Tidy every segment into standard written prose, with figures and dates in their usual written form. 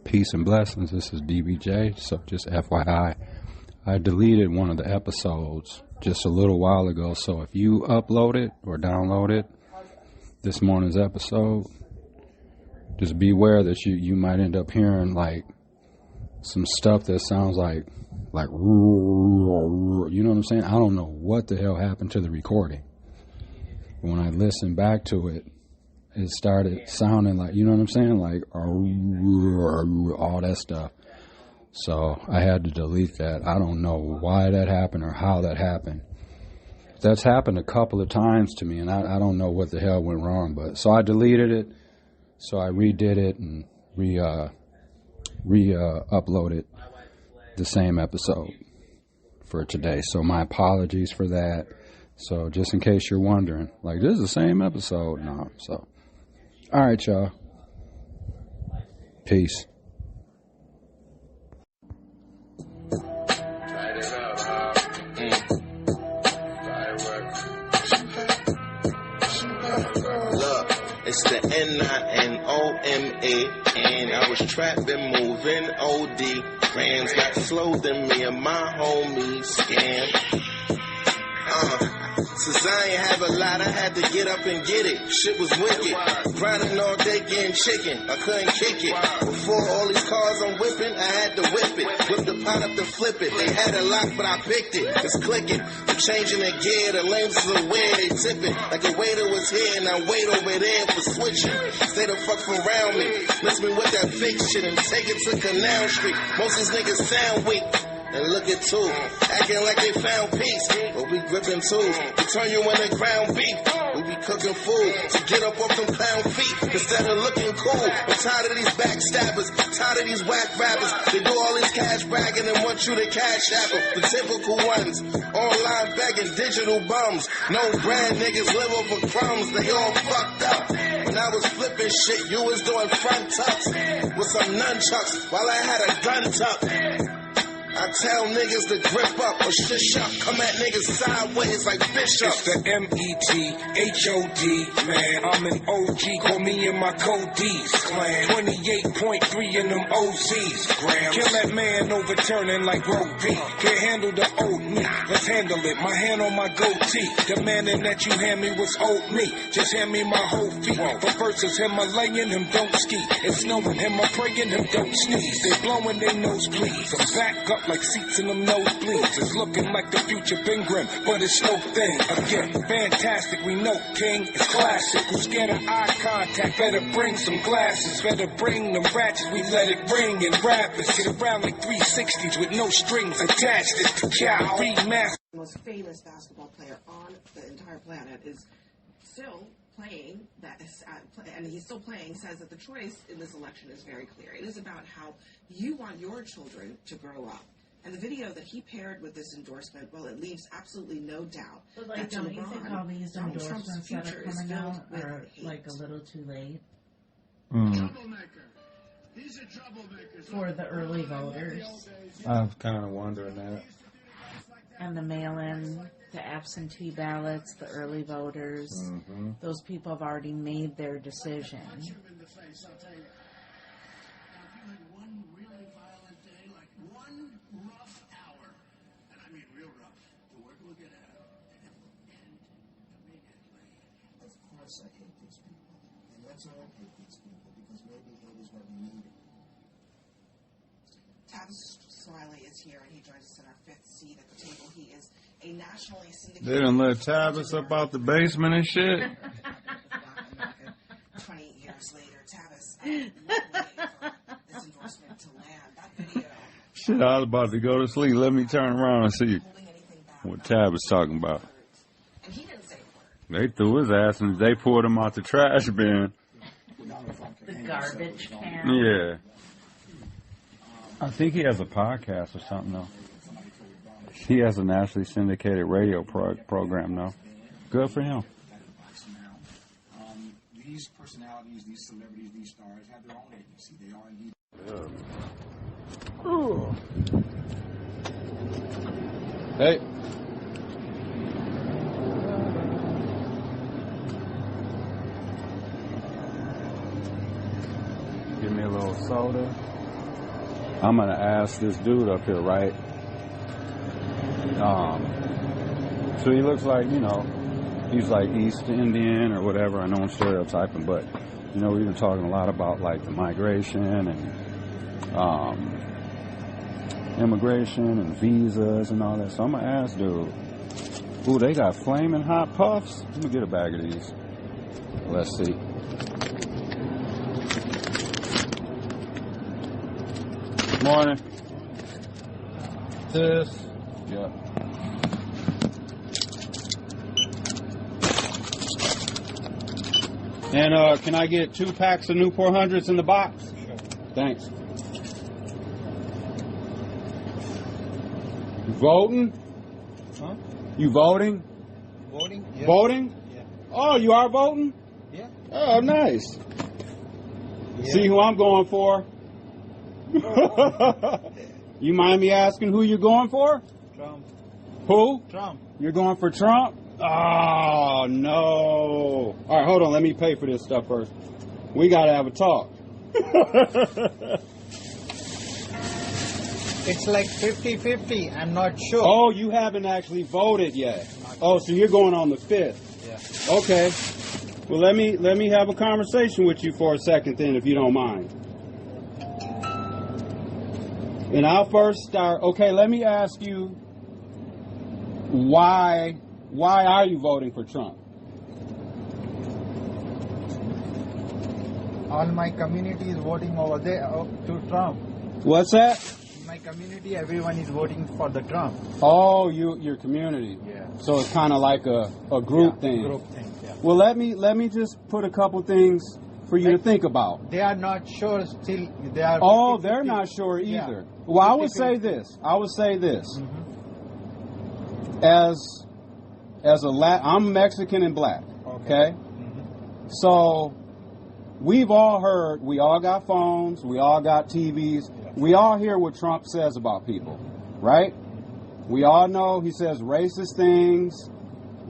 Peace and blessings. This is DVJ. So just FYI, I deleted one of the episodes just a little while ago. So if you upload it or download it, this morning's episode, just beware that you might end up hearing like some stuff that sounds like you know what I'm saying? I don't know what the hell happened to the recording. When I listened back to it, it started sounding like, you know what I'm saying? Like all that stuff. So I had to delete that. I don't know why that happened or how that happened. That's happened a couple of times to me, and I don't know what the hell went wrong. But so I deleted it. So I redid it and uploaded the same episode for today. So my apologies for that. So just in case you're wondering, like, this is the same episode. No. So, all right, y'all. Peace. It's the NINOMA, and I was trapped and moving OD. Friends got slowed than me and my homies scam. Since I ain't have a lot, I had to get up and get it. Shit was wicked. Grinding all day getting chicken. I couldn't kick it. Before all these cars I'm whipping, I had to whip it. Whip the pot up to flip it. They had a lock, but I picked it. It's clicking. I'm changing the gear. The lanes is aware. They tipping. Like a waiter was here and I wait over there for switching. Stay the fuck from around me. Miss me with that fake shit and take it to Canal Street. Most of these niggas sound weak. And look at two, acting like they found peace, but we gripping tools to turn you into ground beef. We be cooking food to get up off them clown feet instead of looking cool. I'm tired of these backstabbers, tired of these whack rappers. They do all this cash bragging and want you to cash app them. The typical ones, online begging, digital bums. No brand niggas live over crumbs, they all fucked up. When I was flipping shit, you was doing front tucks with some nunchucks while I had a gun tuck. I tell niggas to grip up or shush up. Come at niggas sideways like bishops. It's the METHOD, man. I'm an OG, call me in my Cody's clan. 28.3 in them OZs, grams. Kill that man overturning like Roe B. Can't handle the old me, let's handle it. My hand on my goatee. Demanding that you hand me what's owed me. Just hand me my whole feet. But versus Himalayan, him don't ski. It's snowing, him I'm praying, him don't sneeze. They blowing their nose, please. I'm back up like seats in them nosebleeds. It's looking like the future been grim, but it's no thing. Again, fantastic, we know King is classic. Who scared of eye contact? Better bring some glasses. Better bring them ratchets, we let it ring. And rappers get around like 360s with no strings attached. It's the cow remaster. The most famous basketball player on the entire planet is still playing, and he's still playing, says that the choice in this election is very clear. It is about how you want your children to grow up. And the video that he paired with this endorsement, well, it leaves absolutely no doubt. But like, don't you think all these endorsements that are coming out are like a little too late? These are troublemakers. For the early voters. I was kind of wondering that. And the mail-in, the absentee ballots, the early voters. Mm-hmm. Those people have already made their decision. I hate these people, and let's all hate these people because maybe hate is what we need. Tavis Smiley is here, and he joins us in our fifth seat at the table. He is a nationally syndicated. They done let Tavis up out the basement and shit. 20 years later, Tavis, this endorsement to land. That video. Shit, I was about to go to sleep. Let me turn around and see what Tavis talking about. And he didn't say a word. They threw his ass and they pulled him out the trash bin. The garbage can. Yeah. I think he has a podcast or something, though. He has a nationally syndicated radio program, though. Good for him. These personalities, these celebrities, these stars have their own agency. They are indeed. Ooh. Hey. Give me a little soda. I'm gonna ask this dude up here, right? So he looks like, you know, he's like East Indian or whatever. I know I'm stereotyping, but you know, we've been talking a lot about like the migration and immigration and visas and all that. So I'm gonna ask, dude. Ooh, they got flaming hot puffs. Let me get a bag of these. Let's see. Morning. This. Yeah. And can I get 2 packs of Newport 100s in the box? Sure. Thanks. You voting? Huh? You voting? Voting? Yeah. Voting? Yeah. Oh, you are voting? Yeah. Oh, nice. Yeah. See who I'm going for? You mind me asking who you're going for? Trump. Who? Trump. You're going for Trump? Oh, no. All right, hold on. Let me pay for this stuff first. We got to have a talk. It's like 50-50. I'm not sure. Oh, you haven't actually voted yet. Oh, so you're going on the 5th. Yeah. Okay. Well, let me have a conversation with you for a second then, if you don't mind. And I'll first start. Okay, let me ask you, why are you voting for Trump? All my community is voting over there to Trump. What's that? In my community, everyone is voting for the Trump. Oh, your community. Yeah. So it's kind of like a group thing. Group thing. Yeah. Well, let me just put a couple things for you to think about. They are not sure still. They are. Oh, 50-50. they're not sure either. Yeah. Well, I would 50-50. say this. Mm-hmm. As I'm Mexican and black. Okay. Mm-hmm. So we've all heard. We all got phones. We all got TVs. Yeah. We all hear what Trump says about people, right? We all know he says racist things.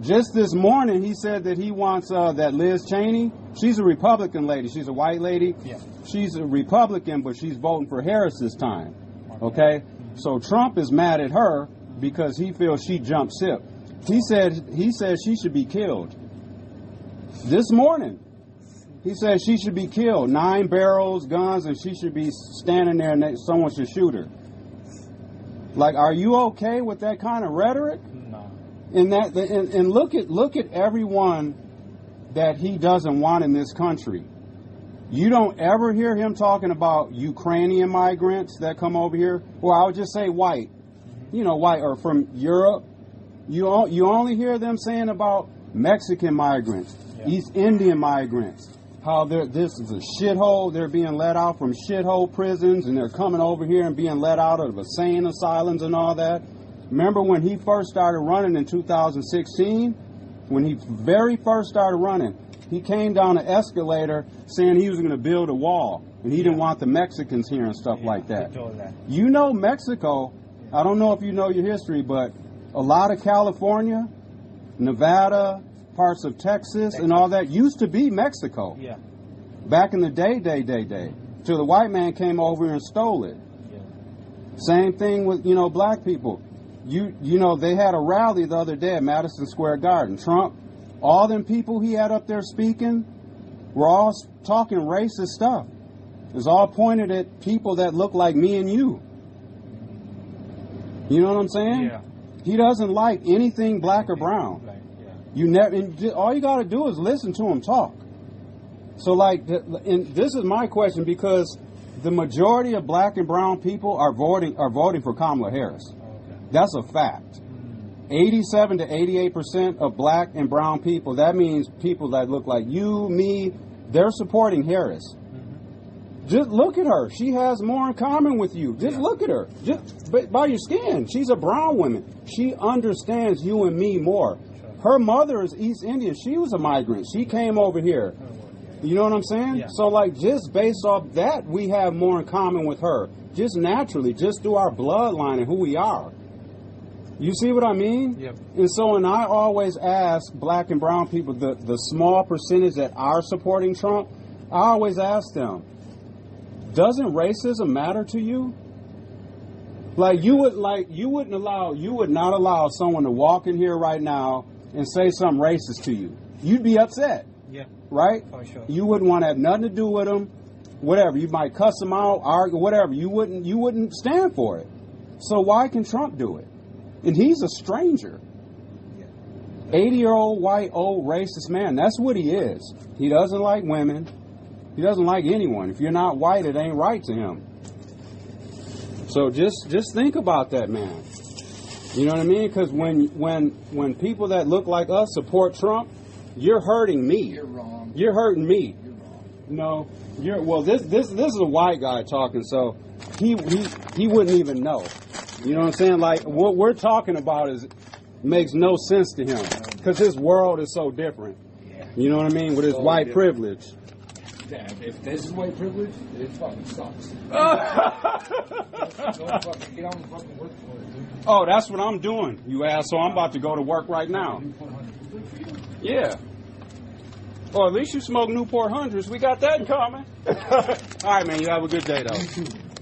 Just this morning, he said that he wants that Liz Cheney. She's a Republican lady. She's a white lady. Yeah. She's a Republican, but she's voting for Harris this time. Okay? So Trump is mad at her because he feels she jumped ship. He said she should be killed. This morning, he said she should be killed. 9 barrels, guns, and she should be standing there and someone should shoot her. Like, are you okay with that kind of rhetoric? No. And look at everyone that he doesn't want in this country. You don't ever hear him talking about Ukrainian migrants that come over here. Or I would just say white. You know, white or from Europe. You only hear them saying about Mexican migrants, East Indian migrants. How this is a shithole. They're being let out from shithole prisons, and they're coming over here and being let out of insane asylums and all that. Remember when he first started running in 2016? When he very first started running, he came down an escalator saying he was going to build a wall, and he didn't want the Mexicans here and stuff like that. You know Mexico, I don't know if you know your history, but a lot of California, Nevada, parts of Texas and all that used to be Mexico. Yeah. Back in the day. Till the white man came over and stole it. Yeah. Same thing with, black people. You know, they had a rally the other day at Madison Square Garden. Trump, all them people he had up there speaking were all talking racist stuff. It was all pointed at people that look like me and you. You know what I'm saying? Yeah. He doesn't like anything black or brown. You never. All you got to do is listen to him talk. So, and this is my question, because the majority of black and brown people are voting for Kamala Harris. Okay. That's a fact. 87 to 88% of black and brown people. That means people that look like you, me. They're supporting Harris. Just look at her. She has more in common with you. Just look at her. Just by your skin. She's a brown woman. She understands you and me more. Her mother is East Indian. She was a migrant. She came over here. You know what I'm saying? Yeah. So, just based off that, we have more in common with her. Just naturally, just through our bloodline and who we are. You see what I mean? Yep. And I always ask black and brown people, the small percentage that are supporting Trump, I always ask them, doesn't racism matter to you? Like you would you would not allow someone to walk in here right now and say something racist to you. You'd be upset. Yeah. Right? For sure. You wouldn't want to have nothing to do with them. Whatever. You might cuss them out, argue, whatever. You wouldn't stand for it. So why can Trump do it? And he's a stranger. 80-year-old white old racist man. That's what he is. He doesn't like women. He doesn't like anyone. If you're not white, it ain't right to him. So just think about that, man. You know what I mean? Because when people that look like us support Trump, you're hurting me. You're wrong. You're hurting me. You're wrong. No, this is a white guy talking, so he wouldn't even know. You know what I'm saying? Like what we're talking about makes no sense to him because his world is so different. Yeah. You know what I mean? With his white privilege. Yeah, if this is white privilege, it fucking sucks. Don't fucking get on the fucking work for it, dude. Oh, that's what I'm doing, you asshole. I'm about to go to work right now. Yeah. Or at least you smoke Newport Hundreds. We got that in common. All right, man. You have a good day, though.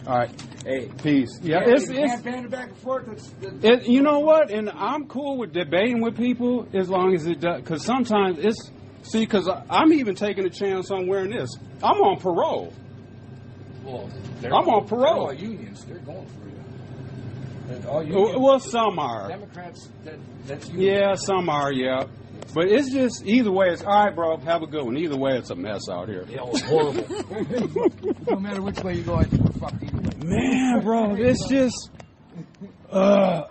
All right. Hey, peace. Yeah, it's banter back and forth. You know what? And I'm cool with debating with people as long as it does. Because sometimes it's because I'm even taking a chance on wearing this. I'm on parole. Well, I'm on parole. They're all unions. They're going for you. All unions. Well, some are. Democrats. That's unions. Yeah, some are. Yeah. But it's just, either way, it's, all right, bro, have a good one. Either way, it's a mess out here. Yeah, it's horrible. No matter which way you go, I think we're fucked either way. Man, bro, it's just,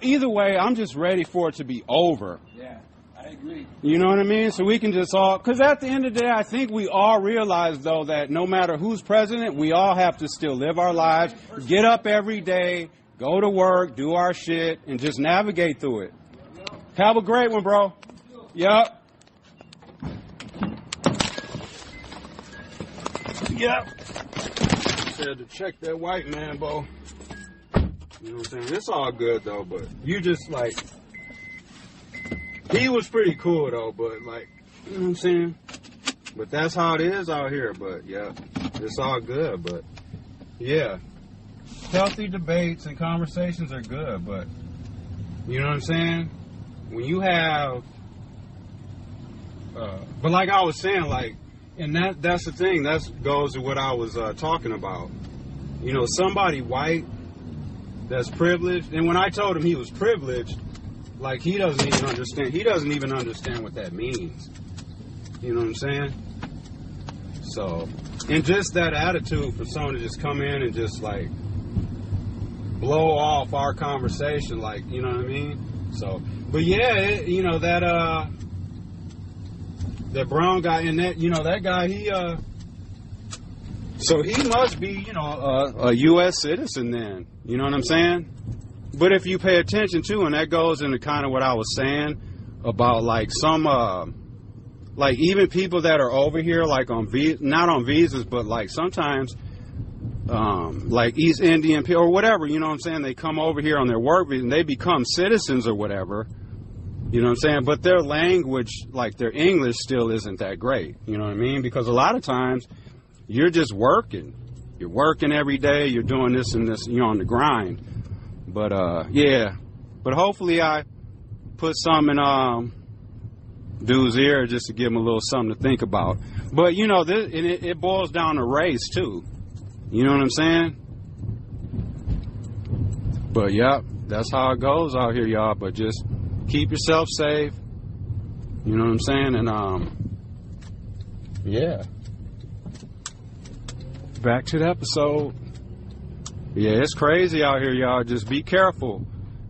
either way, I'm just ready for it to be over. Yeah, I agree. You know what I mean? So we can just all, because at the end of the day, I think we all realize, though, that no matter who's president, we all have to still live our lives, get up every day, go to work, do our shit, and just navigate through it. Have a great one, bro. Yep. Said to check that white man, Bo. You know what I'm saying? It's all good, though, but you just, like, he was pretty cool, though, but, like, you know what I'm saying? But that's how it is out here, but, yeah, it's all good, but, yeah. Healthy debates and conversations are good, but, you know what I'm saying? When you have... but like I was saying, like, and that's the thing. That goes to what I was talking about. You know, somebody white that's privileged, and when I told him he was privileged, like he doesn't even understand. He doesn't even understand what that means. You know what I'm saying? So, and just that attitude for someone to just come in and just like blow off our conversation, like, you know what I mean? So, but yeah, you know that brown guy and that, you know, that guy, so he must be, you know, a U.S. citizen then, you know what I'm saying? But if you pay attention to, and that goes into kind of what I was saying about like some, like even people that are over here, like on not on visas, but like sometimes, like East Indian people or whatever, you know what I'm saying? They come over here on their work visa and they become citizens or whatever. You know what I'm saying? But their language, like their English still isn't that great. You know what I mean? Because a lot of times you're just working. You're working every day. You're doing this and this. You're on the grind. But, yeah. But hopefully I put some in dude's ear just to give him a little something to think about. But, you know, it boils down to race, too. You know what I'm saying? But, yeah, that's how it goes out here, y'all. But just... keep yourself safe. You know what I'm saying? And, yeah. Back to the episode. Yeah, it's crazy out here, y'all. Just be careful.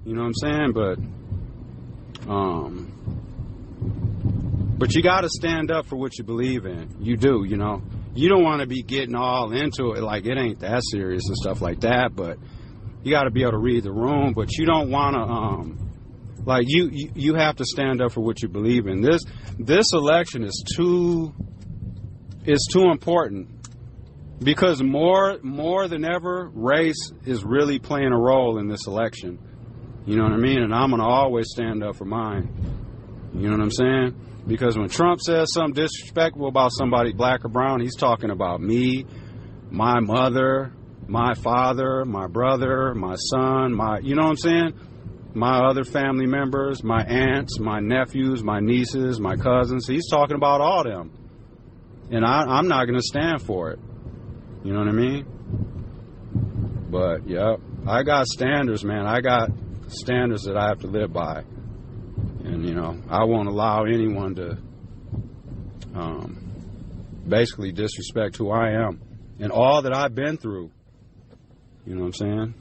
You know what I'm saying? But you got to stand up for what you believe in. You do, you know. You don't want to be getting all into it like it ain't that serious and stuff like that. But you got to be able to read the room. But you don't want to, like you have to stand up for what you believe in. This election is too important because more than ever, race is really playing a role in this election. You know what I mean? And I'm gonna always stand up for mine. You know what I'm saying? Because when Trump says something disrespectful about somebody black or brown, he's talking about me, my mother, my father, my brother, my son, you know what I'm saying? My other family members, my aunts, my nephews, my nieces, my cousins. He's talking about all them. And I'm not going to stand for it. You know what I mean? But, yeah, I got standards, man. I got standards that I have to live by. And, you know, I won't allow anyone to basically disrespect who I am and all that I've been through. You know what I'm saying?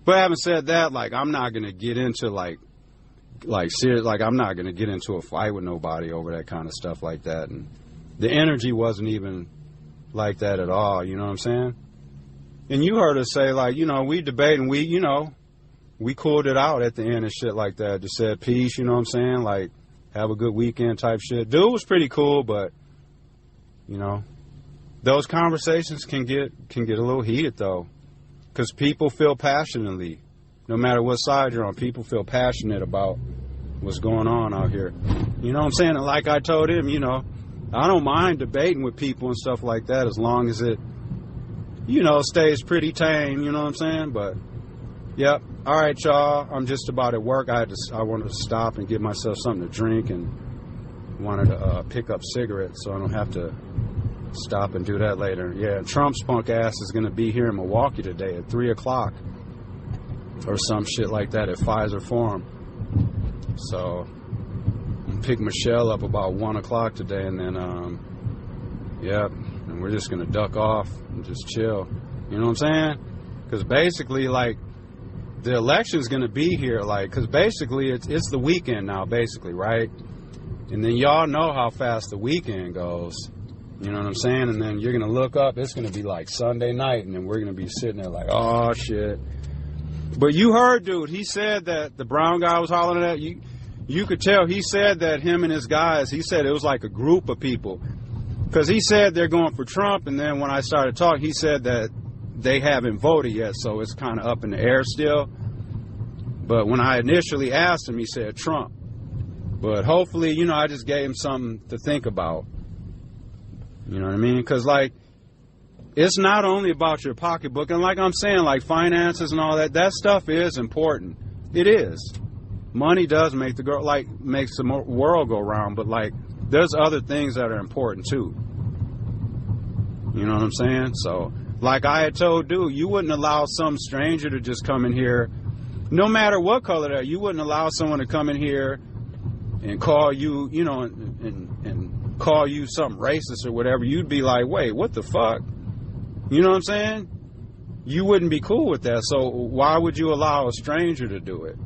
But having said that, like, I'm not going to get into, like serious, like, I'm not going to get into a fight with nobody over that kind of stuff like that. And the energy wasn't even like that at all, you know what I'm saying? And you heard us say, like, you know, we debate and we, you know, we cooled it out at the end and shit like that. Just said peace, you know what I'm saying? Like, have a good weekend type shit. Dude was pretty cool, but, you know, those conversations can get a little heated, though. Because people feel passionately, no matter what side you're on, people feel passionate about what's going on out here. You know what I'm saying? And like I told him, you know, I don't mind debating with people and stuff like that as long as it, you know, stays pretty tame, you know what I'm saying? But, yep. All right, y'all. I'm just about at work. I wanted to stop and get myself something to drink and wanted to pick up cigarettes so I don't have to stop and do that later. Yeah, Trump's punk ass is going to be here in Milwaukee today at 3 o'clock or some shit like that at Pfizer Forum. So I'm pick Michelle up about 1 o'clock today, and then yeah, and we're just going to duck off and just chill. You know what I'm saying? Because basically, like, the election's going to be here, like, because basically it's the weekend now, basically, right? And then y'all know how fast the weekend goes. You know what I'm saying? And then you're going to look up, it's going to be like Sunday night, and then we're going to be sitting there like, oh, shit. But you heard, dude, he said that the brown guy was hollering at you. You could tell he said that him and his guys, he said it was like a group of people. Because he said they're going for Trump, and then when I started talking, he said that they haven't voted yet, so it's kind of up in the air still. But when I initially asked him, he said Trump. But hopefully, you know, I just gave him something to think about. You know what I mean? Because, like, it's not only about your pocketbook. And like I'm saying, like, finances and all that, that stuff is important. It is. Money does make makes the world go round. But, like, there's other things that are important, too. You know what I'm saying? So, like I had told dude, you wouldn't allow some stranger to just come in here, no matter what color they are. You wouldn't allow someone to come in here and call you, you know, and call you something racist or whatever. You'd be like, wait, what the fuck? You know what I'm saying? You wouldn't be cool with that. So why would you allow a stranger to do it?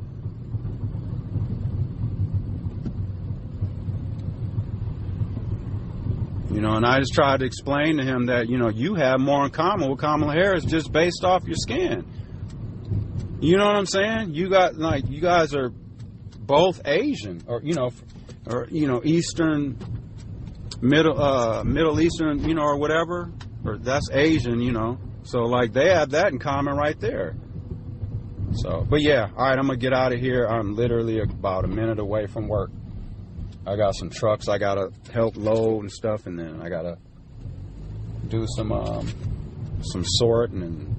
You know, and I just tried to explain to him that, you know, you have more in common with Kamala Harris just based off your skin. You know what I'm saying? You got, like, you guys are both Asian, or you know, Eastern, Middle Eastern, you know, or whatever, or that's Asian, you know. So, like, they have that in common right there. So, but yeah, all right, I'm gonna get out of here. I'm literally about a minute away from work. I got some trucks I gotta help load and stuff, and then I gotta do some sorting and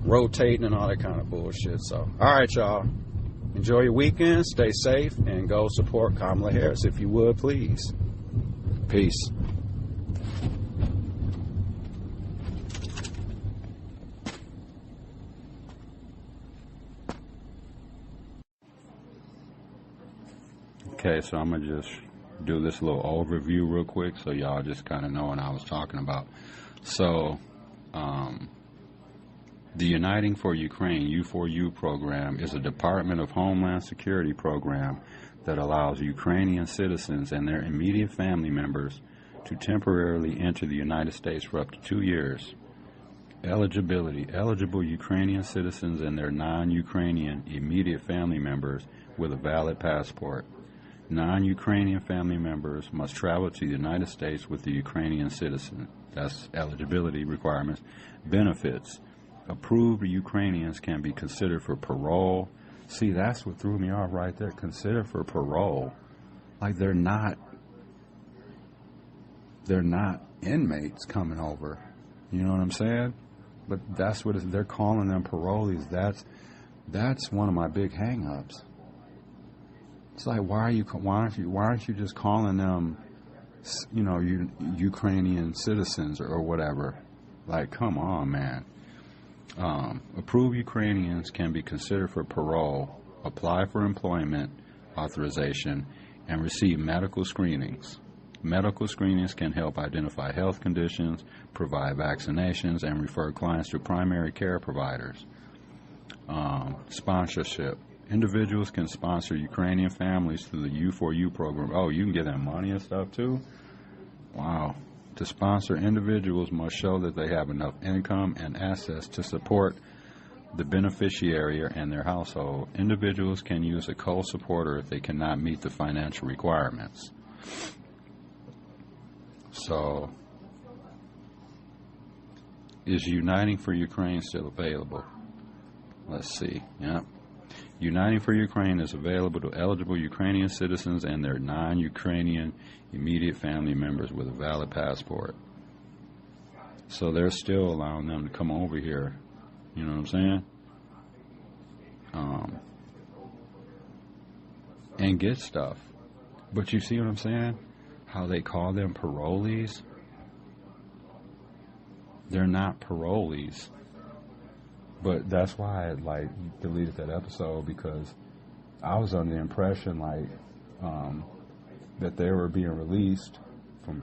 rotating and all that kind of bullshit. So, all right, y'all. Enjoy your weekend. Stay safe and go support Kamala Harris if you would, please. Peace. Okay, so I'm going to just do this little overview real quick so y'all just kind of know what I was talking about. So, the Uniting for Ukraine U4U program is a Department of Homeland Security program that allows Ukrainian citizens and their immediate family members to temporarily enter the United States for up to 2 years. Eligibility. Eligible Ukrainian citizens and their non-Ukrainian immediate family members with a valid passport. Non-Ukrainian family members must travel to the United States with the Ukrainian citizen. That's eligibility requirements. Benefits. Approved Ukrainians can be considered for parole. See, that's what threw me off right there. Considered for parole. Like, they're not inmates coming over. You know what I'm saying? But that's what they're calling them, parolees. That's one of my big hang-ups. It's like, why aren't you just calling them, Ukrainian citizens or whatever? Like, come on, man. Approved Ukrainians can be considered for parole, apply for employment authorization, and receive medical screenings. Medical screenings can help identify health conditions, provide vaccinations, and refer clients to primary care providers. Sponsorship. Individuals can sponsor Ukrainian families through the U4U program. Oh, you can get them money and stuff too? Wow. To sponsor, individuals must show that they have enough income and assets to support the beneficiary and their household. Individuals can use a co-supporter if they cannot meet the financial requirements. So, is Uniting for Ukraine still available? Let's see. Yeah. Uniting for Ukraine is available to eligible Ukrainian citizens and their non-Ukrainian immediate family members with a valid passport. So they're still allowing them to come over here. You know what I'm saying? And get stuff. But you see what I'm saying? How they call them parolees? They're not parolees. But that's why I deleted that episode, because I was under the impression that they were being released from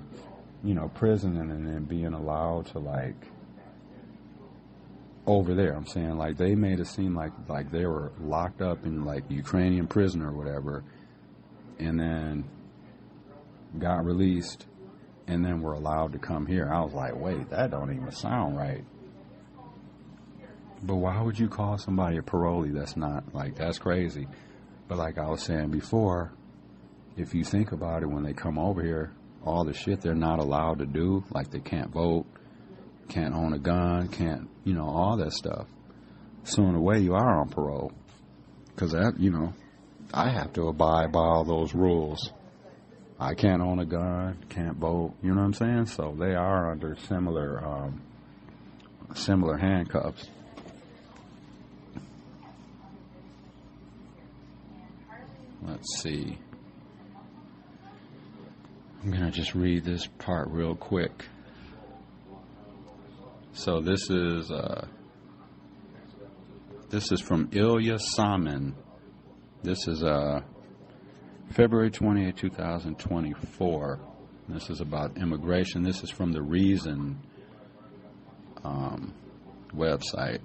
prison and then being allowed to over there. I'm saying they made it seem like they were locked up in Ukrainian prison or whatever, and then got released and then were allowed to come here. I was like, wait, that don't even sound right. But why would you call somebody a parolee? That's not, that's crazy. But like I was saying before, if you think about it, when they come over here, all the shit they're not allowed to do, they can't vote, can't own a gun, can't, all that stuff. So in a way, you are on parole. Because that, I have to abide by all those rules. I can't own a gun, can't vote, you know what I'm saying? So they are under similar handcuffs. Let's see. I'm going to just read this part real quick. So this is from Ilya Samin. This is February 28, 2024. This is about immigration. This is from the Reason website.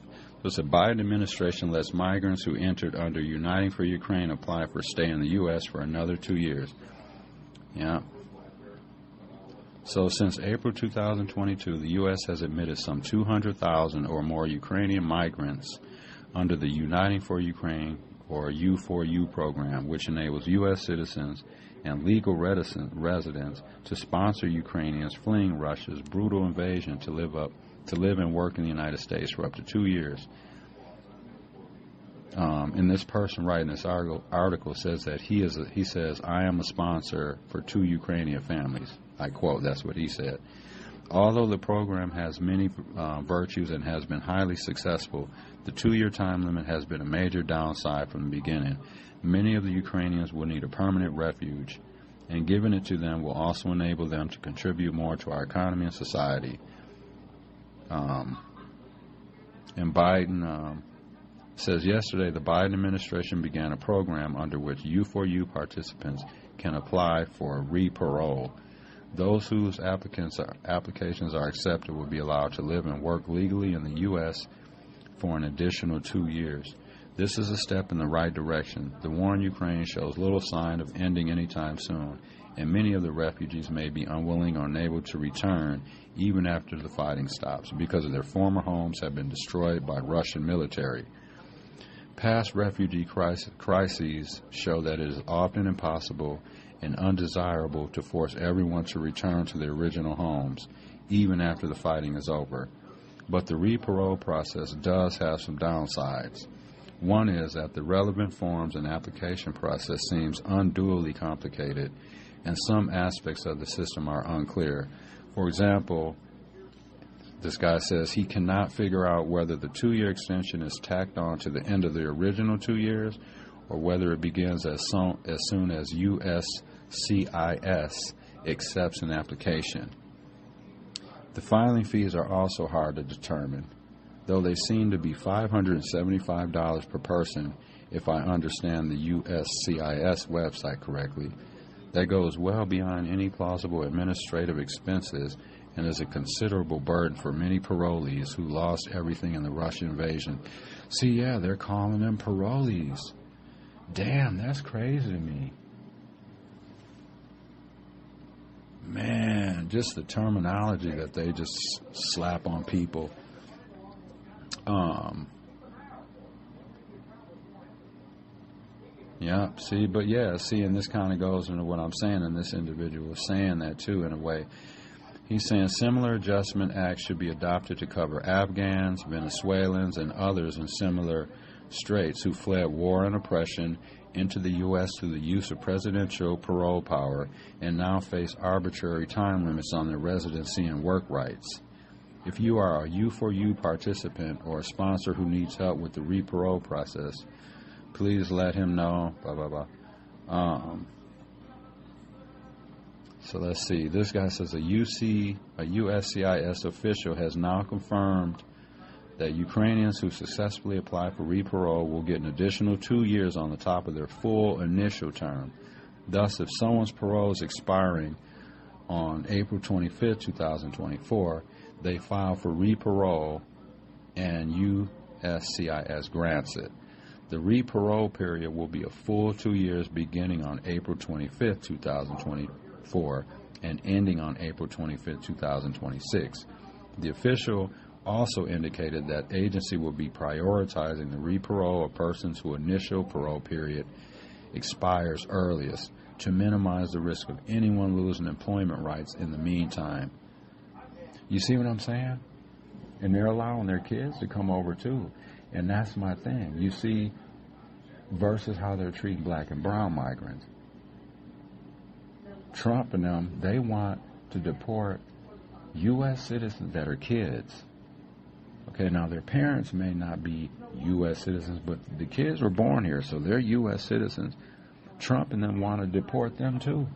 So the Biden administration lets migrants who entered under Uniting for Ukraine apply for stay in the U.S. for another 2 years. Yeah. So since April 2022, the U.S. has admitted some 200,000 or more Ukrainian migrants under the Uniting for Ukraine or U4U program, which enables U.S. citizens and legal residents to sponsor Ukrainians fleeing Russia's brutal invasion to live and work in the United States for up to 2 years. And this person writing this article says that he says, I am a sponsor for 2 Ukrainian families. I quote, that's what he said. Although the program has many virtues and has been highly successful, the 2-year time limit has been a major downside from the beginning. Many of the Ukrainians will need a permanent refuge, and giving it to them will also enable them to contribute more to our economy and society. And Biden says yesterday the Biden administration began a program under which U4U participants can apply for re-parole. Those whose applications are accepted will be allowed to live and work legally in the U.S. for an additional 2 years. This is a step in the right direction. The war in Ukraine shows little sign of ending anytime soon, and many of the refugees may be unwilling or unable to return even after the fighting stops because of their former homes have been destroyed by Russian military. Past refugee crises show that it is often impossible and undesirable to force everyone to return to their original homes, even after the fighting is over. But the re-parole process does have some downsides. One is that the relevant forms and application process seems unduly complicated, and some aspects of the system are unclear. For example, This guy says he cannot figure out whether the 2-year extension is tacked on to the end of the original 2 years or whether it begins as soon as USCIS accepts an application. The filing fees are also hard to determine, though they seem to be $575 per person if I understand the USCIS website correctly. That goes well beyond any plausible administrative expenses and is a considerable burden for many parolees who lost everything in the Russian invasion. See, yeah, they're calling them parolees. Damn, that's crazy to me. Man, just the terminology that they just slap on people. Yeah, see, but yeah, see, and this kind of goes into what I'm saying, and this individual is saying that too, in a way. He's saying similar adjustment acts should be adopted to cover Afghans, Venezuelans, and others in similar straits who fled war and oppression into the U.S. through the use of presidential parole power and now face arbitrary time limits on their residency and work rights. If you are a U4U participant or a sponsor who needs help with the re-parole process, please let him know, blah, blah, blah. So let's see. This guy says a USCIS official has now confirmed that Ukrainians who successfully apply for re-parole will get an additional 2 years on the top of their full initial term. Thus, if someone's parole is expiring on April 25, 2024, they file for re-parole and USCIS grants it. The re-parole period will be a full 2 years beginning on April 25, 2024 and ending on April 25, 2026. The official also indicated that agency will be prioritizing the re-parole of persons whose initial parole period expires earliest to minimize the risk of anyone losing employment rights in the meantime. You see what I'm saying? And they're allowing their kids to come over too. And that's my thing. You see, versus how they're treating black and brown migrants. Trump and them, they want to deport U.S. citizens that are kids. Okay, now their parents may not be U.S. citizens, but the kids were born here, so they're U.S. citizens. Trump and them want to deport them too.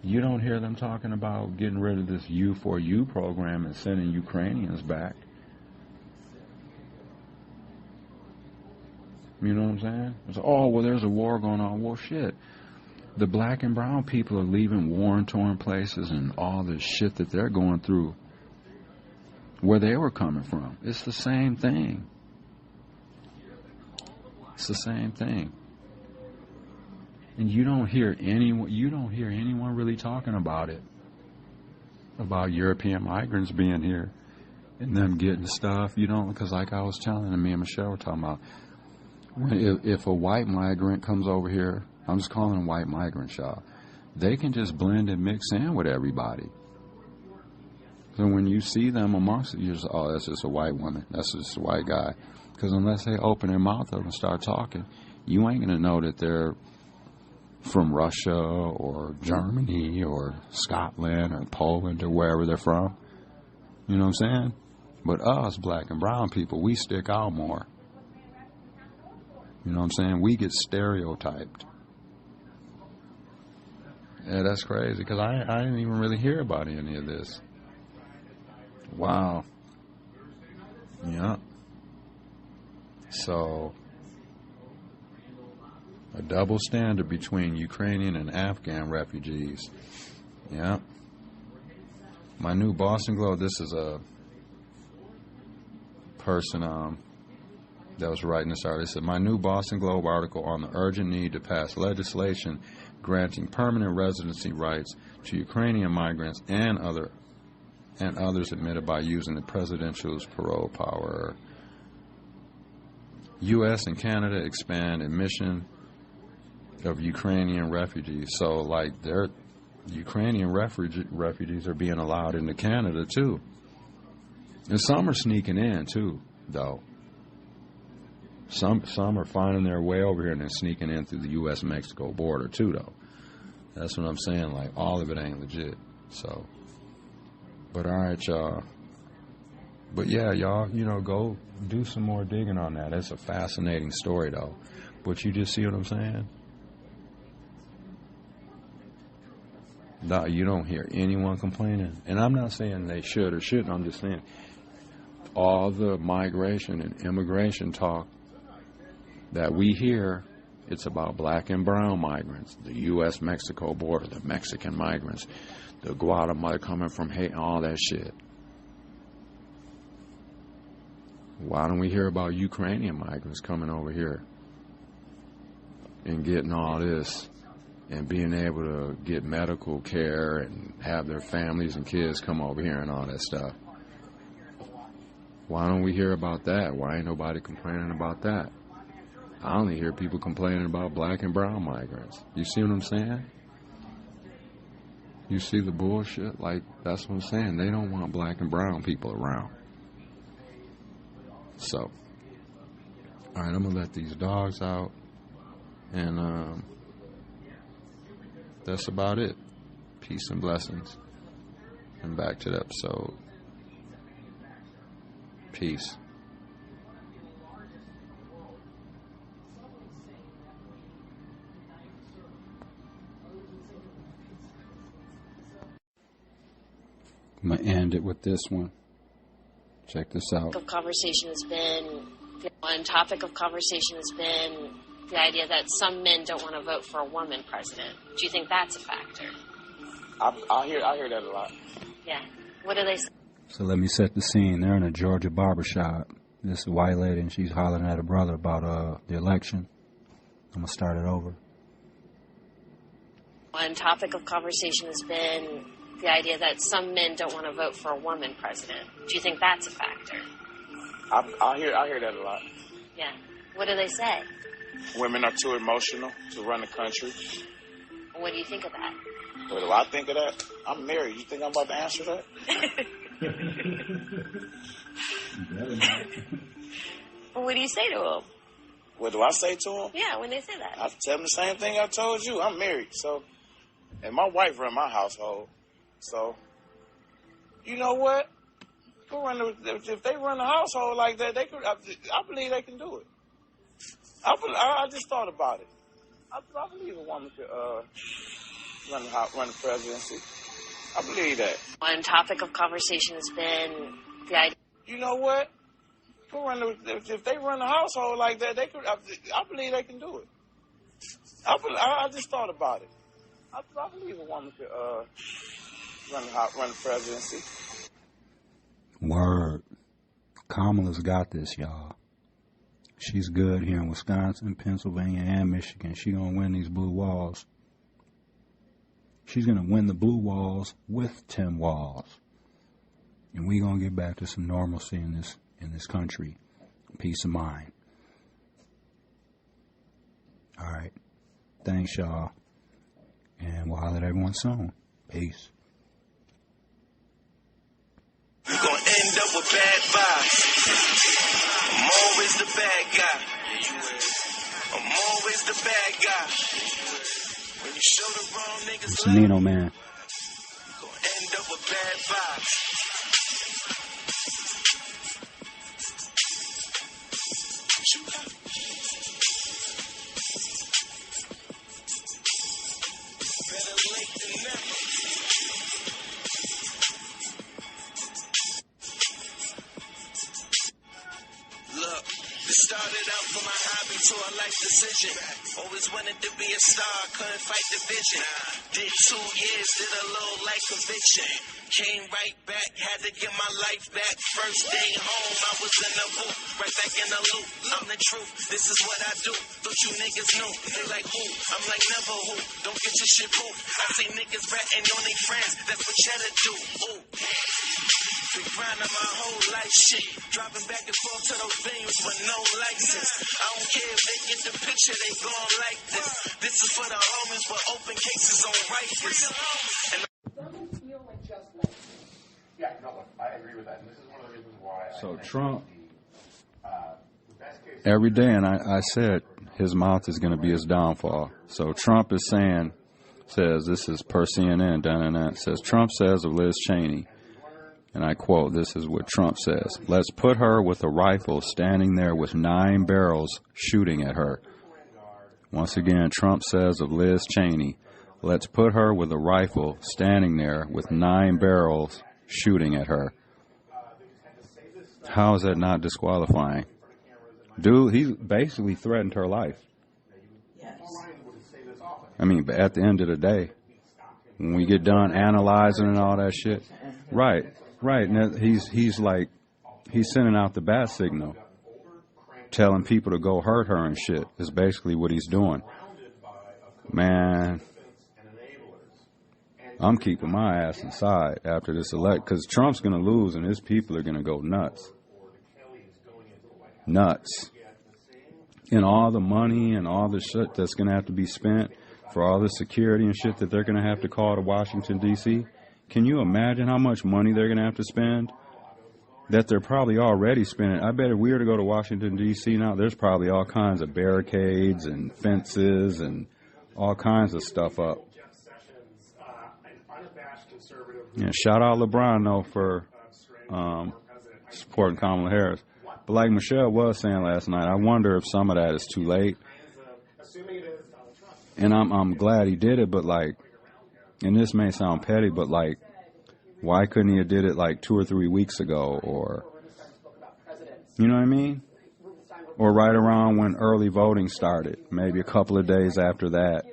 You don't hear them talking about getting rid of this U4U program and sending Ukrainians back. You know what I'm saying? It's, oh, well, there's a war going on. Well, shit. The black and brown people are leaving war-torn places and all this shit that they're going through where they were coming from. It's the same thing. It's the same thing. And you don't hear anyone really talking about it, about European migrants being here and them getting stuff. You don't, because like I was telling them, me and Michelle were talking about, if a white migrant comes over here, I'm just calling them white migrants, y'all, they can just blend and mix in with everybody. So when you see them amongst it, you're just, oh, that's just a white woman, that's just a white guy. Because unless they open their mouth up and start talking, you ain't going to know that they're from Russia or Germany or Scotland or Poland or wherever they're from. You know what I'm saying? But us, black and brown people, we stick out more. You know what I'm saying? We get stereotyped. Yeah, that's crazy, because I didn't even really hear about any of this. Wow. Yeah. So, a double standard between Ukrainian and Afghan refugees. Yeah. My new Boston Globe, this is a person that was writing this article. It said, my new Boston Globe article on the urgent need to pass legislation granting permanent residency rights to Ukrainian migrants and others admitted by using the presidential's parole power. U.S. and Canada expand admission of Ukrainian refugees. So, like, Ukrainian refugees are being allowed into Canada, too. And some are sneaking in, too, though. Some are finding their way over here and then sneaking in through the U.S.-Mexico border, too, though. That's what I'm saying. Like, all of it ain't legit. So, But all right, y'all. But yeah, y'all, go do some more digging on that. It's a fascinating story, though. But you just see what I'm saying? No, you don't hear anyone complaining. And I'm not saying they should or shouldn't. I'm just saying all the migration and immigration talk that we hear, it's about black and brown migrants, the U.S.-Mexico border, the Mexican migrants, the Guatemala coming from Haiti, all that shit. Why don't we hear about Ukrainian migrants coming over here and getting all this and being able to get medical care and have their families and kids come over here and all that stuff? Why don't we hear about that? Why ain't nobody complaining about that? I only hear people complaining about black and brown migrants. You see what I'm saying? You see the bullshit? Like, that's what I'm saying. They don't want black and brown people around. So, all right, I'm going to let these dogs out. And that's about it. Peace and blessings. And back to the episode. Peace. I'm going to end it with this one. Check this out. One topic of conversation has been the idea that some men don't want to vote for a woman president. Do you think that's a factor? I hear that a lot. Yeah. What do they say? So let me set the scene. They're in a Georgia barbershop. This is a white lady, and she's hollering at her brother about the election. I'm going to start it over. One topic of conversation has been the idea that some men don't want to vote for a woman president. Do you think that's a factor? I hear that a lot. Yeah. What do they say? Women are too emotional to run the country. What do you think of that? What do I think of that? I'm married. You think I'm about to answer that? What do you say to them? What do I say to them? Yeah, when they say that. I tell them the same thing I told you. I'm married, so, and my wife run my household. So, you know what? If they run a household like that, they could. I believe they can do it. I just thought about it. I believe a woman could run the presidency. I believe that. One topic of conversation has been the idea. You know what? If they run a household like that, they could. I believe they can do it. I just thought about it. I believe a woman could run the presidency. Word. Kamala's got this, y'all. She's good here in Wisconsin, Pennsylvania, and Michigan. She's going to win these blue walls. She's going to win the blue walls with Tim Walz. And we're going to get back to some normalcy in this country. Peace of mind. All right. Thanks, y'all. And we'll holler at everyone soon. Peace. You're gonna end up with bad vibes. I'm always the bad guy. I'm always the bad guy. When you show the wrong niggas It's Nino, man. you're gonna end up with bad vibes. Better late than never. Look, this started out from my hobby to a life decision. Always wanted to be a star, couldn't fight the vision. Did 2 years, did a little life conviction. Came right back, had to get my life back. First day home, I was in the booth, right back in the loop. I'm the truth, this is what I do. Thought you niggas knew, they like who? I'm like never who. Don't get your shit booed. I see niggas ratting on their friends, that's what cheddar do. Ooh. Been grinding my whole life shit. Driving back and forth to those venues with no license. I don't care if they get the picture, they gon' like this. This is for the homies with open cases on rifles. And yeah, no, look, I agree with that. And this is one of the reasons why. So Trump, best case Every day, and I said his mouth is going to be his downfall. So Trump is says, this is per CNN, says Trump says of Liz Cheney, And I quote, this is what Trump says, "Let's put her with a rifle standing there with 9 barrels shooting at her." Once again, Trump says of Liz Cheney, "Let's put her with a rifle standing there with 9 barrels shooting at her." How is that not disqualifying? Dude, he basically threatened her life. Yes. I mean, but at the end of the day, when we get done analyzing and all that shit, right. And he's like, he's sending out the bat signal, telling people to go hurt her and shit. Is basically what he's doing. Man, I'm keeping my ass inside after this elect, because Trump's going to lose and his people are going to go nuts. Nuts. And all the money and all the shit that's going to have to be spent for all the security and shit that they're going to have to call to Washington, D.C. Can you imagine how much money they're going to have to spend? That they're probably already spending. I bet if we were to go to Washington, D.C. now, there's probably all kinds of barricades and fences and all kinds of stuff up. Yeah, shout out LeBron, though, for supporting Kamala Harris. But like Michelle was saying last night, I wonder if some of that is too late. And I'm glad he did it, but like, and this may sound petty, but like, why couldn't he have did it like 2 or 3 weeks ago, or, you know what I mean? Or right around when early voting started, maybe a couple of days after that.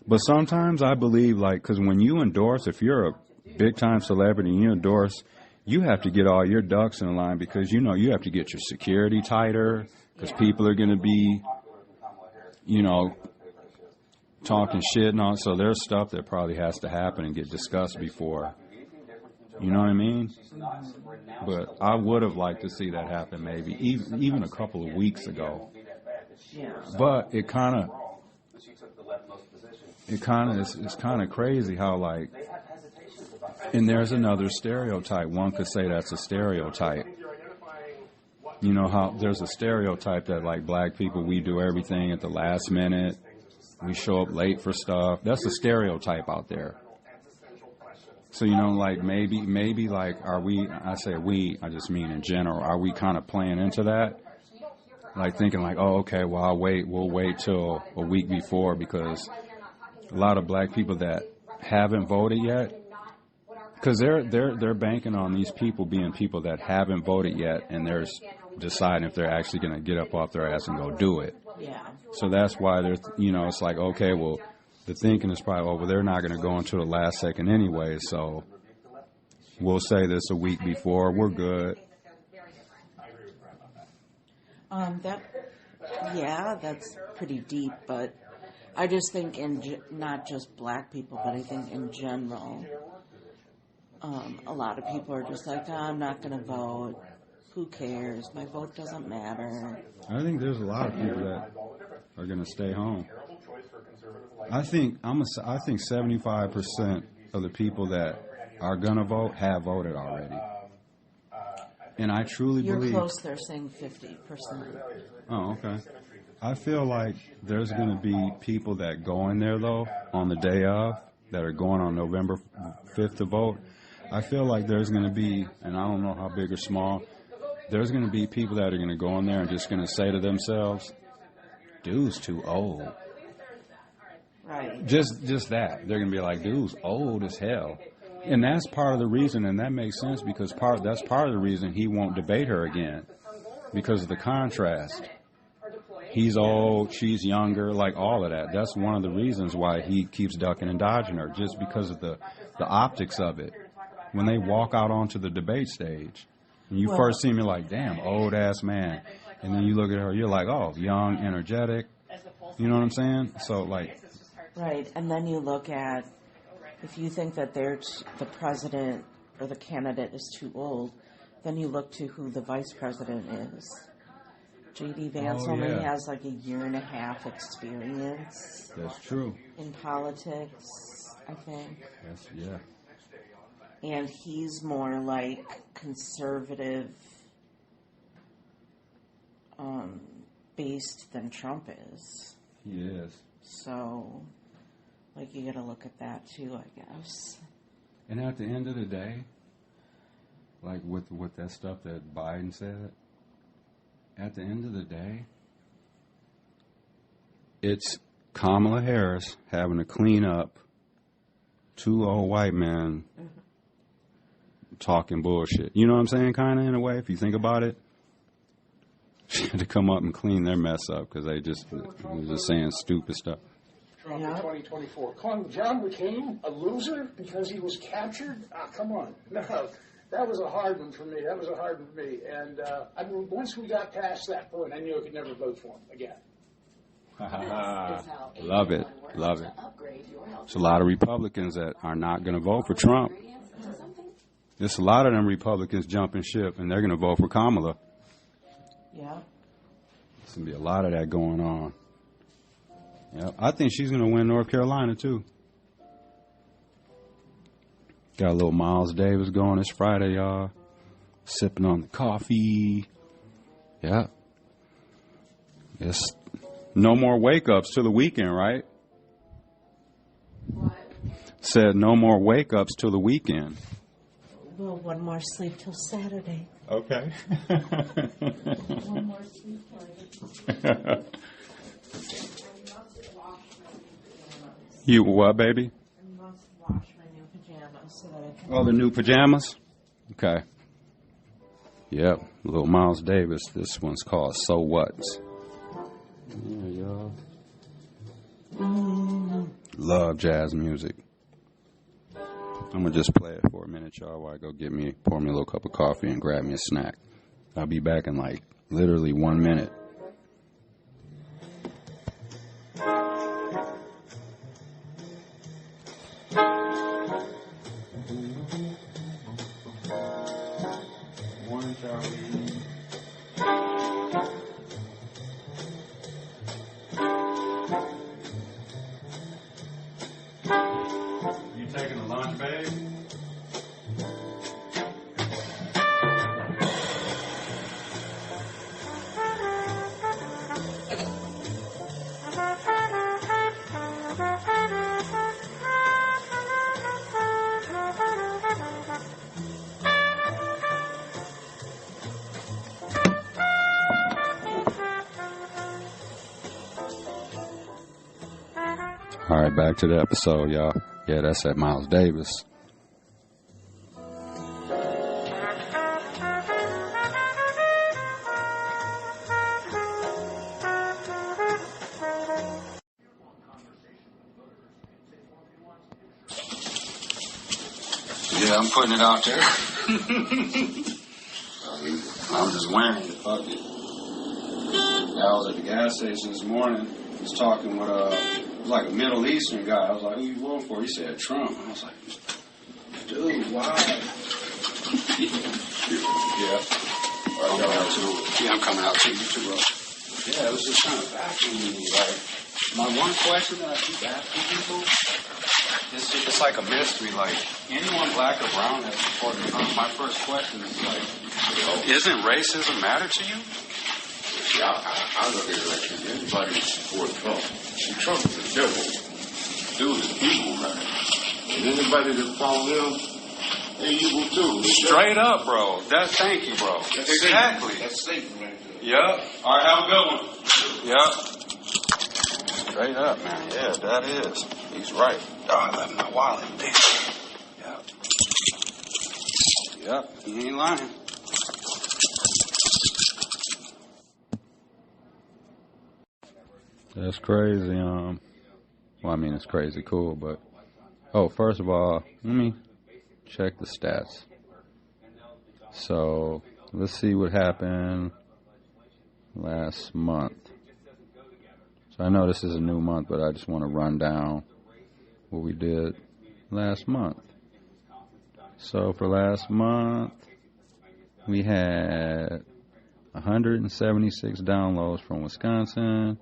But sometimes I believe, like, because when you endorse, if you're a big-time celebrity and you endorse, you have to get all your ducks in line, because, you know, you have to get your security tighter, because people are going to be, you know, talking shit and all. So there's stuff that probably has to happen and get discussed before. You know what I mean? But I would have liked to see that happen maybe even a couple of weeks ago. But it's kind of crazy how, like, and there's another stereotype. One could say that's a stereotype. You know how there's a stereotype that, like, black people, we do everything at the last minute. We show up late for stuff. That's a stereotype out there. So, you know, like, maybe like, are we, I say we, I just mean in general, are we kind of playing into that? Like thinking like, oh, okay, well, we'll wait till a week before, because a lot of black people that haven't voted yet, because they're banking on these people being people that haven't voted yet, and they're deciding if they're actually going to get up off their ass and go do it. Yeah. So that's why there's, you know, it's like, okay, well, the thinking is probably, oh, well, they're not going to go until the last second anyway, so we'll say this a week before. We're good. That's pretty deep, but I just think not just black people, but I think in general, a lot of people are just like, oh, I'm not going to vote. Who cares? My vote doesn't matter. I think there's a lot of people that are going to stay home. I think 75% of the people that are going to vote have voted already. And I truly believe... You're close, they're saying 50%. Oh, okay. I feel like there's going to be people that go in there, though, on the day of, that are going on November 5th to vote. I feel like there's going to be, and I don't know how big or small, there's going to be people that are going to go in there and just going to say to themselves, dude's too old. Right. Just that. They're going to be like, dude's old as hell. And that's part of the reason, and that makes sense, because that's part of the reason he won't debate her again, because of the contrast. He's old, she's younger, like all of that. That's one of the reasons why he keeps ducking and dodging her, just because of the optics of it. When they walk out onto the debate stage, and you first see me like, damn, old-ass man. And then you look at her, you're like, oh, young, energetic. You know what I'm saying? So, like... Right, and then you look at, if you think that the president or the candidate is too old, then you look to who the vice president is. J.D. Vance only has like a year and a half experience. That's true. In politics, I think. Yeah. And he's more like conservative based than Trump is. He is. So, like, you gotta look at that too, I guess. And at the end of the day, like with that stuff that Biden said, at the end of the day, it's Kamala Harris having to clean up two old white men talking bullshit. You know what I'm saying, kind of, in a way, if you think about it? She had to come up and clean their mess up because they just saying stupid stuff. Trump in 2024. Calling John McCain a loser because he was captured? Come on. No, that was a hard one for me. And I mean, once we got past that point, I knew I could never vote for him again. Love it. There's a lot of Republicans that are not going to vote for Trump. There's a lot of them Republicans jumping ship, and they're going to vote for Kamala. Yeah. There's going to be a lot of that going on. Yeah, I think she's going to win North Carolina, too. Got a little Miles Davis going this Friday, y'all. Sipping on the coffee. Yeah. It's no more wake-ups till the weekend, right? What? Said no more wake-ups till the weekend. Well, one more sleep till Saturday. Okay. One more sleep till You what, baby? I must wash my new pajamas so that I can... Oh, the new pajamas? Okay. Yep, little Miles Davis. This one's called So What? Yeah, y'all. Love jazz music. I'm going to just play it for a minute, y'all, while I go pour me a little cup of coffee and grab me a snack. I'll be back in like literally 1 minute. Morning, Charlie. You taking a lunch, babe? All right, back to the episode, y'all. Yeah, that's that Miles Davis. Yeah, I'm putting it out there. I'm just wearing it. Fuck it. I was at the gas station this morning. I was talking with it was like a Middle Eastern guy. I was like, "Who you voting for?" He said, "Trump." I was like, "Dude, why?" Yeah. I'm coming out to you too, bro. Yeah, it was just kind of baffling me. Like, my one question that I keep asking people, it's like a mystery. Like, anyone black or brown that's supporting Trump, my first question is like, isn't racism matter to you? Yeah, I look at it like anybody who supports Trump. Trump is the devil. Dude is evil, man. And anybody that follows him, they're evil too. Straight up, bro. Thank you, bro. That's exactly. Satan. That's Satan right there. Yep. All right, have a good one. Yep. Straight up, man. Yeah, that is. He's right. Oh, I left my wallet. Yep. Yep. He ain't lying. That's crazy. Well, I mean, it's crazy cool, but first of all, let me check the stats. So let's see what happened last month. So I know this is a new month, but I just want to run down what we did last month. So for last month, we had 176 downloads from Wisconsin,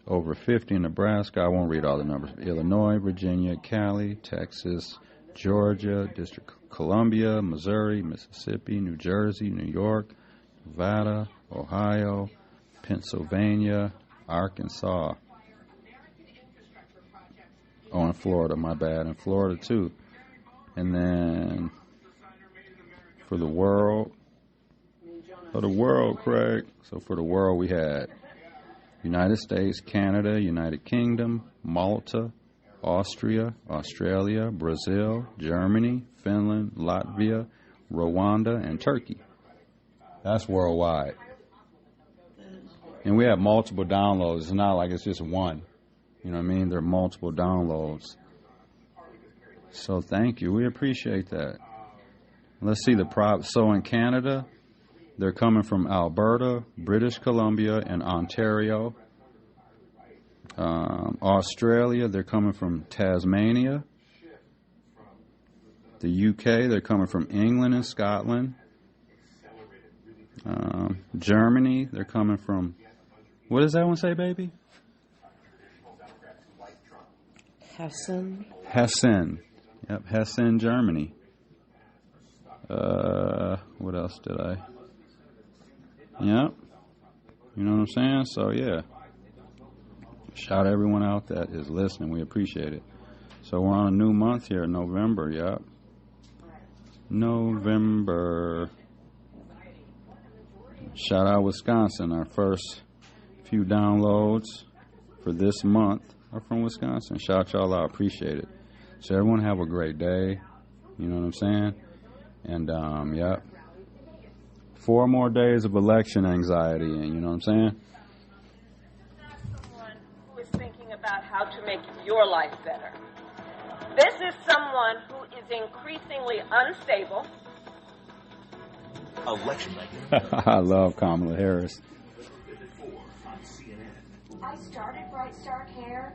over 50 in Nebraska. I won't read all the numbers. Illinois, Virginia, Cali, Texas, Georgia, District of Columbia, Missouri, Mississippi, New Jersey, New York, Nevada, Ohio, Pennsylvania, Arkansas. Oh, and Florida, my bad. And Florida, too. And then For the world. For the world, Craig. So for the world, we had United States, Canada, United Kingdom, Malta, Austria, Australia, Brazil, Germany, Finland, Latvia, Rwanda, and Turkey. That's worldwide. And we have multiple downloads. It's not like it's just one. You know what I mean? There are multiple downloads. So thank you. We appreciate that. Let's see the prop. So in Canada, they're coming from Alberta, British Columbia, and Ontario. Australia, they're coming from Tasmania. The UK, they're coming from England and Scotland. Germany, they're coming from, what does that one say, baby? Hessen. Hessen. Yep, Hessen, Germany. What else did I? Yep. You know what I'm saying? So, yeah. Shout out everyone out that is listening. We appreciate it. So, we're on a new month here, November. Yep. November. Shout out Wisconsin. Our first few downloads for this month are from Wisconsin. Shout y'all out. Appreciate it. So, everyone have a great day. You know what I'm saying? And, yep. 4 more days of election anxiety, and you know what I'm saying? Someone who is thinking about how to make your life better. This is someone who is increasingly unstable. Election night. I love Kamala Harris. I started Bright Star Care